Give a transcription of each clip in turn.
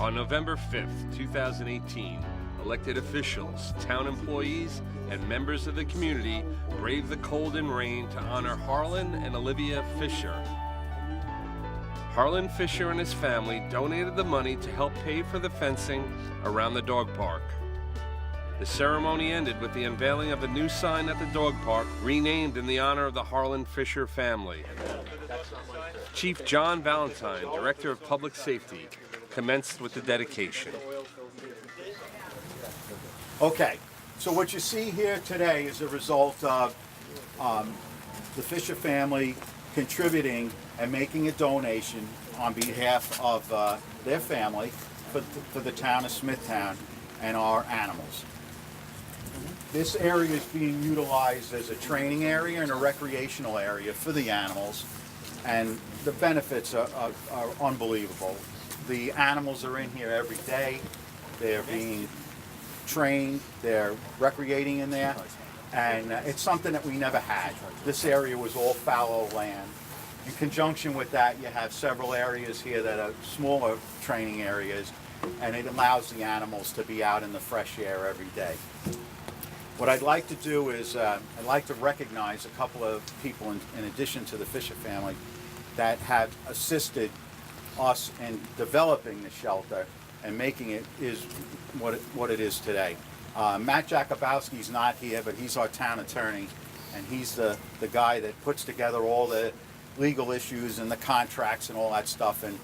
On November 5th, 2018, elected officials, town employees, and members of the community braved the cold and rain to honor Harlan and Olivia Fisher. Harlan Fisher and his family donated the money to help pay for the fencing around the dog park. The ceremony ended with the unveiling of a new sign at the dog park, renamed in the honor of the Harlan Fisher family. Chief John Valentine, Director of Public Safety, commenced with the dedication. Okay, so what you see here today is a result of the Fisher family contributing and making a donation on behalf of their family for the town of Smithtown and our animals. This area is being utilized as a training area and a recreational area for the animals, and the benefits are unbelievable. The animals are in here every day. They're being trained, they're recreating in there, and it's something that we never had. This area was all fallow land. In conjunction with that, you have several areas here that are smaller training areas, and it allows the animals to be out in the fresh air every day. What I'd like to do is I'd like to recognize a couple of people in addition to the Fisher family that have assisted us in developing the shelter and making it is what it is today. Matt Jakubowski's not here, but he's our town attorney, and he's the guy that puts together all the legal issues and the contracts and all that stuff, and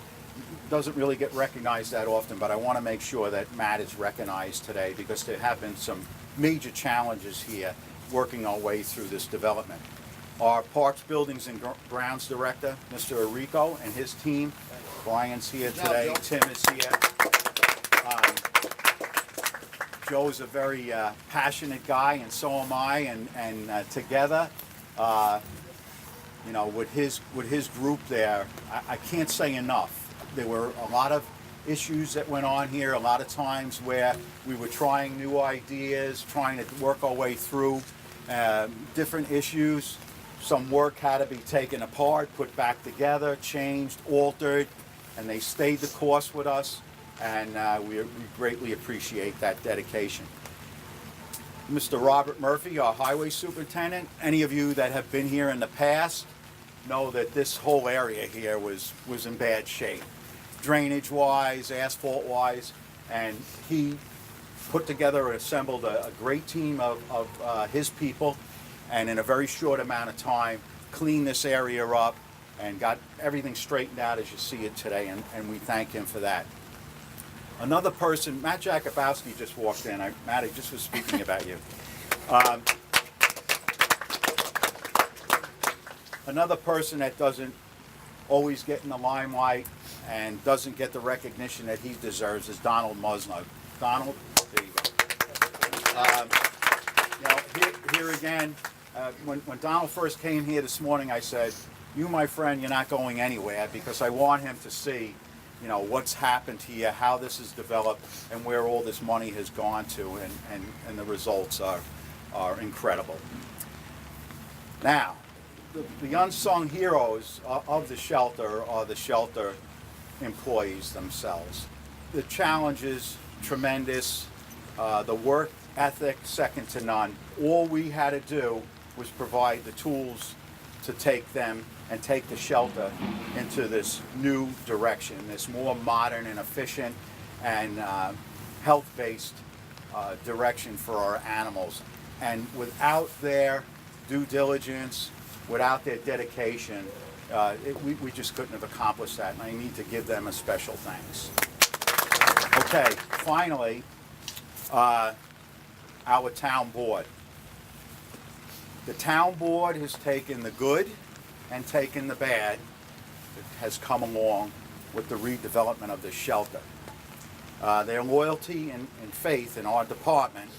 doesn't really get recognized that often, but I want to make sure that Matt is recognized today because there have been some major challenges here working our way through this development. Our Parks, Buildings, and Grounds Director, Mr. Arrico, and his team. Brian's here today, Tim is here. Joe's a very passionate guy, and so am I, and together, you know, with his group there, I can't say enough. There were a lot of issues that went on here, a lot of times where we were trying new ideas, trying to work our way through different issues. Some work had to be taken apart, put back together, changed, altered, and they stayed the course with us, and we greatly appreciate that dedication. Mr. Robert Murphy, our highway superintendent, any of you that have been here in the past know that this whole area here was in bad shape, drainage-wise, asphalt-wise, and he put together and assembled a great team of his people, and in a very short amount of time cleaned this area up and got everything straightened out as you see it today, and we thank him for that. Another person, Matt Jakubowski just walked in. Matt, I just was speaking about you. Another person that doesn't always get in the limelight and doesn't get the recognition that he deserves is Donald Musno. Donald, there you go. Here again, when Donald first came here this morning, I said, "You, my friend, you're not going anywhere," because I want him to see, you know, what's happened here, how this has developed, and where all this money has gone to, and the results are incredible. Now, the unsung heroes of the shelter are the shelter employees themselves. The challenge is tremendous, the work ethic second to none. All we had to do was provide the tools to take them and take the shelter into this new direction, this more modern and efficient and health-based direction for our animals. And without their due diligence, without their dedication, we just couldn't have accomplished that, and I need to give them a special thanks. Okay, finally, our town board. The town board has taken the good and taken the bad that has come along with the redevelopment of this shelter. Their loyalty and faith in our department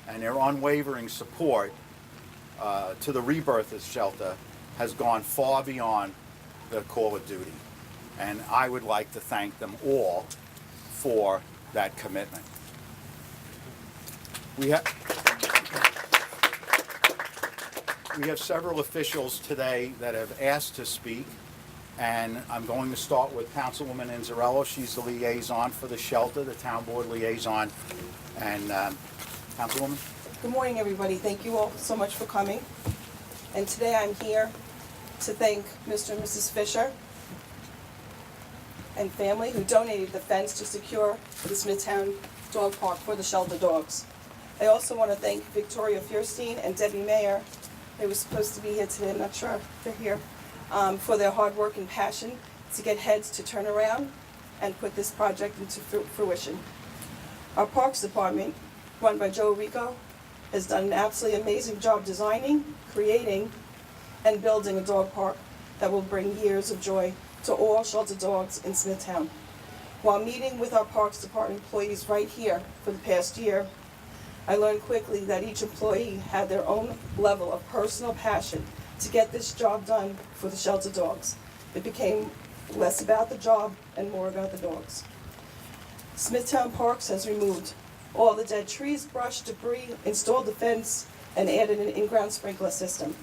and their unwavering support to the rebirth of the shelter has gone far beyond the call of duty. And I would like to thank them all for that commitment. We have several officials today that have asked to speak, And I'm going to start with Councilwoman Inzarello. She's the liaison for the shelter, the town board liaison. And Councilwoman? Good morning, everybody. Thank you all so much for coming. And today I'm here to thank Mr. and Mrs. Fisher and family who donated the fence to secure the Smithtown Dog Park for the shelter dogs. I also want to thank Victoria Fierstein and Debbie Mayer. They were supposed to be here today, I'm not sure if they're here, for their hard work and passion to get heads to turn around and put this project into fruition. Our Parks Department, run by Joe Rico, has done an absolutely amazing job designing, creating, and building a dog park that will bring years of joy to all shelter dogs in Smithtown. While meeting with our Parks Department employees right here for the past year, I learned quickly that each employee had their own level of personal passion to get this job done for the shelter dogs. It became less about the job and more about the dogs. Smithtown Parks has removed all the dead trees, brush, debris, installed the fence, and added an in-ground sprinkler system.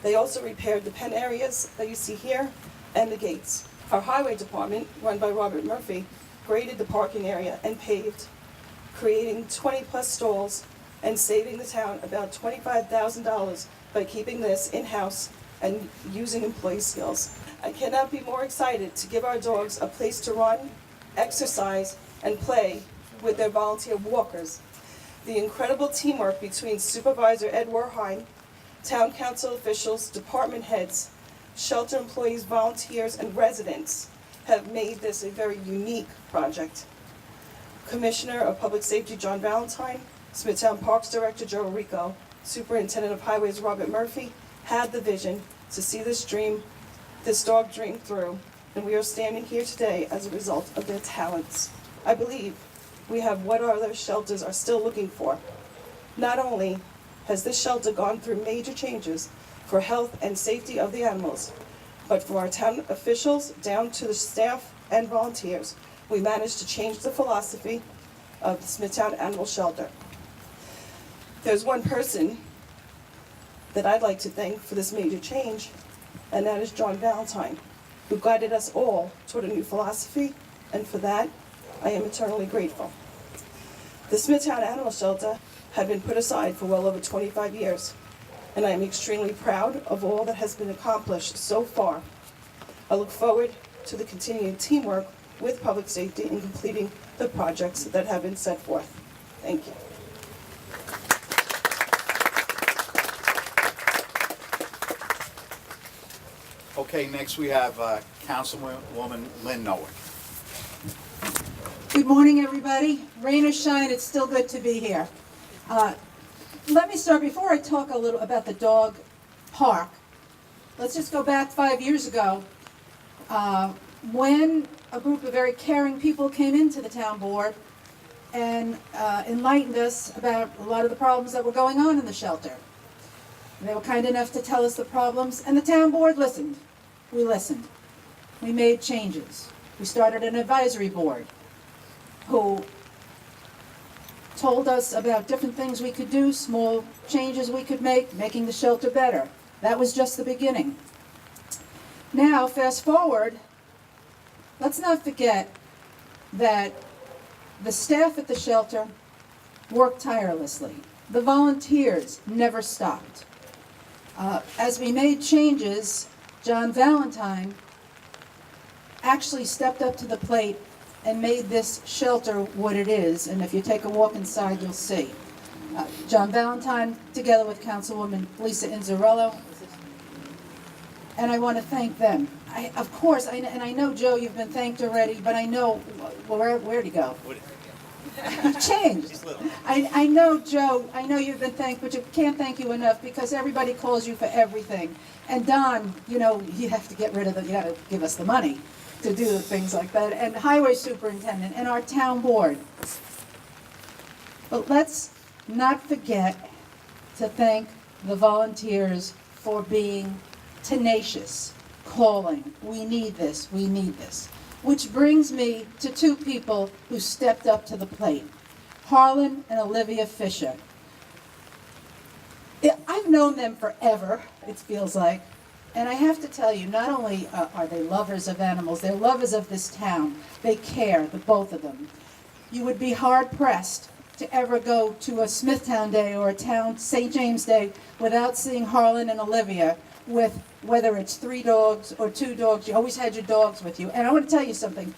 They also repaired the pen areas that you see here and the gates. Our Highway Department, run by Robert Murphy, graded the parking area and paved, creating 20-plus stalls and saving the town about $25,000 by keeping this in-house and using employee skills. I cannot be more excited to give our dogs a place to run, exercise, and play with their volunteer walkers. The incredible teamwork between Supervisor Ed Werheim, Town Council officials, department heads, shelter employees, volunteers, and residents have made this a very unique project. Commissioner of Public Safety John Valentine, Smithtown Parks Director Joe Rico, Superintendent of Highways Robert Murphy had the vision to see this dog dream through, and we are standing here today as a result of their talents. I believe we have what other shelters are still looking for. Not only has this shelter gone through major changes for health and safety of the animals, but from our town officials down to the staff and volunteers, we managed to change the philosophy of the Smithtown Animal Shelter. There's one person that I'd like to thank for this major change, and that is John Valentine, who guided us all toward a new philosophy, and for that, I am eternally grateful. The Smithtown Animal Shelter had been put aside for well over 25 years, and I am extremely proud of all that has been accomplished so far. I look forward to the continued teamwork with public safety in completing the projects that have been set forth. Thank you. Okay, next we have Councilwoman Lynn Noack. Good morning, everybody. Rain or shine, it's still good to be here. Let me start, before I talk a little about the dog park, let's just go back 5 years ago when a group of very caring people came into the town board and enlightened us about a lot of the problems that were going on in the shelter. They were kind enough to tell us the problems, and the town board listened. We listened. We made changes. We started an advisory board who told us about different things we could do, small changes we could make, making the shelter better. That was just the beginning. Now, fast forward, let's not forget that the staff at the shelter worked tirelessly. The volunteers never stopped. As we made changes, John Valentine actually stepped up to the plate and made this shelter what it is. And if you take a walk inside, you'll see. John Valentine, together with Councilwoman Lisa Inzarello, and I want to thank them. Of course, and I know, Joe, you've been thanked already, but I know, where'd he go? You've changed. I know, Joe, I know you've been thanked, but you can't thank you enough because everybody calls you for everything. And Don, you know, you have to get rid of you got to give us the money to do things like that. And Highway Superintendent and our town board. But let's not forget to thank the volunteers for being tenacious, calling, we need this, we need this. Which brings me to two people who stepped up to the plate, Harlan and Olivia Fisher. I've known them forever, it feels like, And I have to tell you, not only are they lovers of animals, they're lovers of this town. They care, the both of them. You would be hard-pressed to ever go to a Smithtown Day or a town St. James Day without seeing Harlan and Olivia with, whether it's 3 dogs or 2 dogs, you always had your dogs with you. And I want to tell you something.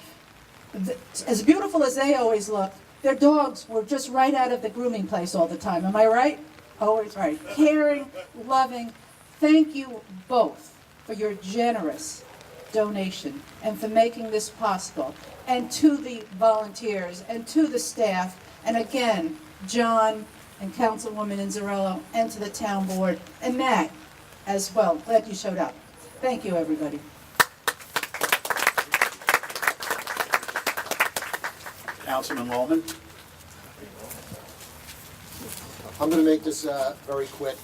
As beautiful as they always look, their dogs were just right out of the grooming place all the time. Am I right? Always right. Caring, loving. Thank you both for your generous donation and for making this possible. And to the volunteers and to the staff, and again, John and Councilwoman Inzarello, and to the town board, and Matt as well. Glad you showed up. Thank you, everybody. Councilman Wallman? I'm going to make this very quick.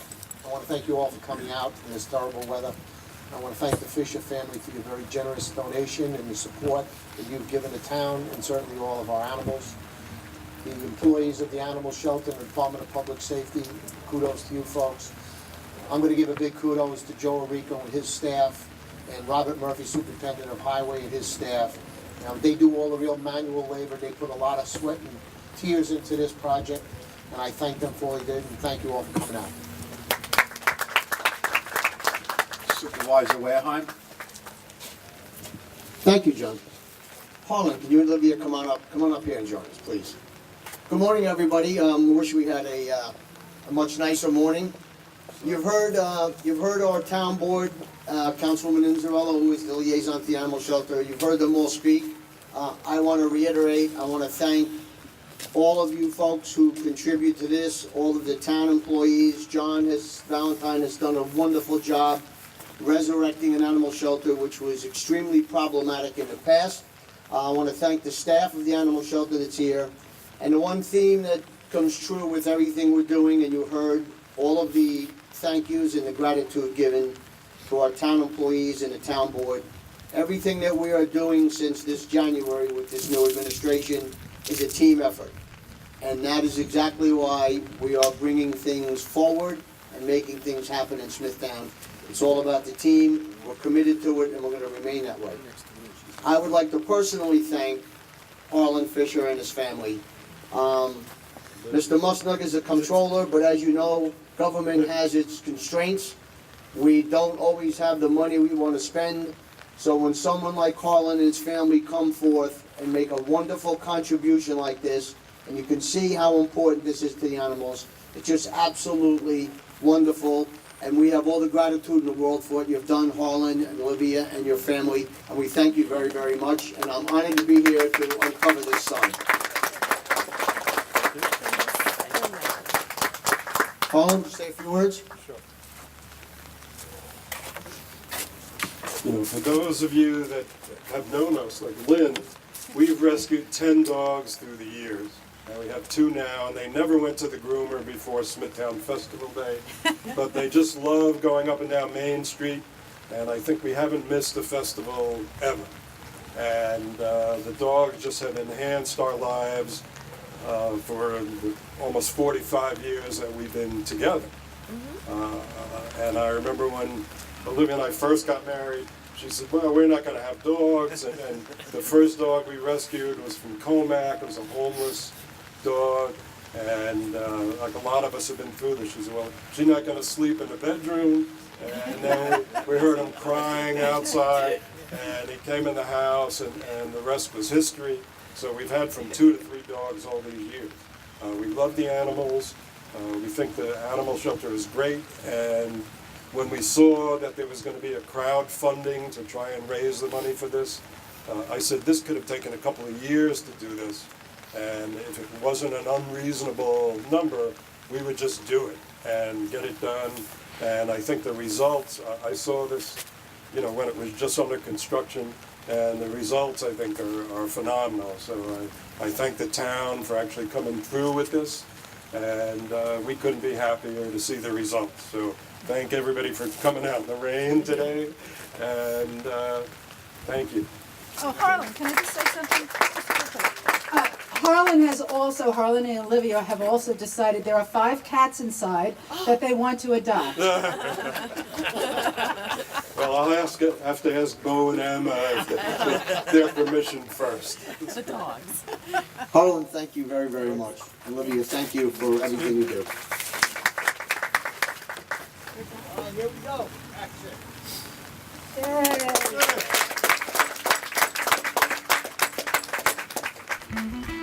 I want to thank you all for coming out in this terrible weather. I want to thank the Fisher family for your very generous donation and the support that you've given the town and certainly all of our animals. The employees of the animal shelter and the Department of Public Safety, kudos to you folks. I'm going to give a big kudos to Joe Arrico and his staff, and Robert Murphy, Superintendent of Highway, and his staff. They do all the real manual labor. They put a lot of sweat and tears into this project, and I thank them for what they did, and thank you all for coming out. Supervisor Wareheim? Thank you, John. Harlan, can you and Olivia come on up here and join us, please. Good morning, everybody. Wish we had a much nicer morning. You've heard our town board, Councilwoman Inzarello, who is the liaison to the animal shelter. You've heard them all speak. I want to reiterate, I want to thank all of you folks who contribute to this, all of the town employees. Valentine has done a wonderful job resurrecting an animal shelter which was extremely problematic in the past. I want to thank the staff of the animal shelter that's here. And the one theme that comes true with everything we're doing, and you heard all of the thank yous and the gratitude given to our town employees and the town board. Everything that we are doing since this January with this new administration is a team effort. And that is exactly why we are bringing things forward and making things happen in Smithtown. It's all about the team. We're committed to it, and we're going to remain that way. I would like to personally thank Harlan Fisher and his family. Mr. Musnug is a controller, but as you know, government has its constraints. We don't always have the money we want to spend. So when someone like Harlan and his family come forth and make a wonderful contribution like this, and you can see how important this is to the animals, it's just absolutely wonderful. And we have all the gratitude in the world for what you've done, Harlan and Olivia and your family. And we thank you very, very much. And I'm honored to be here to uncover this sign. Harlan, say a few words. Sure. You know, for those of you that have known us, like Lynn, we've rescued 10 dogs through the years. And we have 2 now, and they never went to the groomer before Smithtown Festival Day. But they just love going up and down Main Street, and I think we haven't missed a festival ever. And the dogs just have enhanced our lives for almost 45 years that we've been together. And I remember when Olivia and I first got married, she said, well, we're not going to have dogs. And the first dog we rescued was from Noack. It was a homeless dog. And like a lot of us have been through this. She said, well, she's not going to sleep in the bedroom. And then we heard him crying outside. And he came in the house, and the rest was history. So we've had from 2 to 3 dogs all these years. We love the animals. We think the animal shelter is great. And when we saw that there was going to be a crowdfunding to try and raise the money for this, I said this could have taken a couple of years to do this. And if it wasn't an unreasonable number, we would just do it and get it done. And I think the results, I saw this, you know, when it was just under construction, and the results, I think, are phenomenal. So I thank the town for actually coming through with this, and we couldn't be happier to see the results. So thank everybody for coming out in the rain today, and thank you. Oh, Harlan, can I just say something? Harlan and Olivia have also decided there are 5 cats inside that they want to adopt. Well, have to ask Bo and Emma if their permission first. The dogs. Harlan, thank you very, very much. Olivia, thank you for everything you do. Here we go. Action. Yay.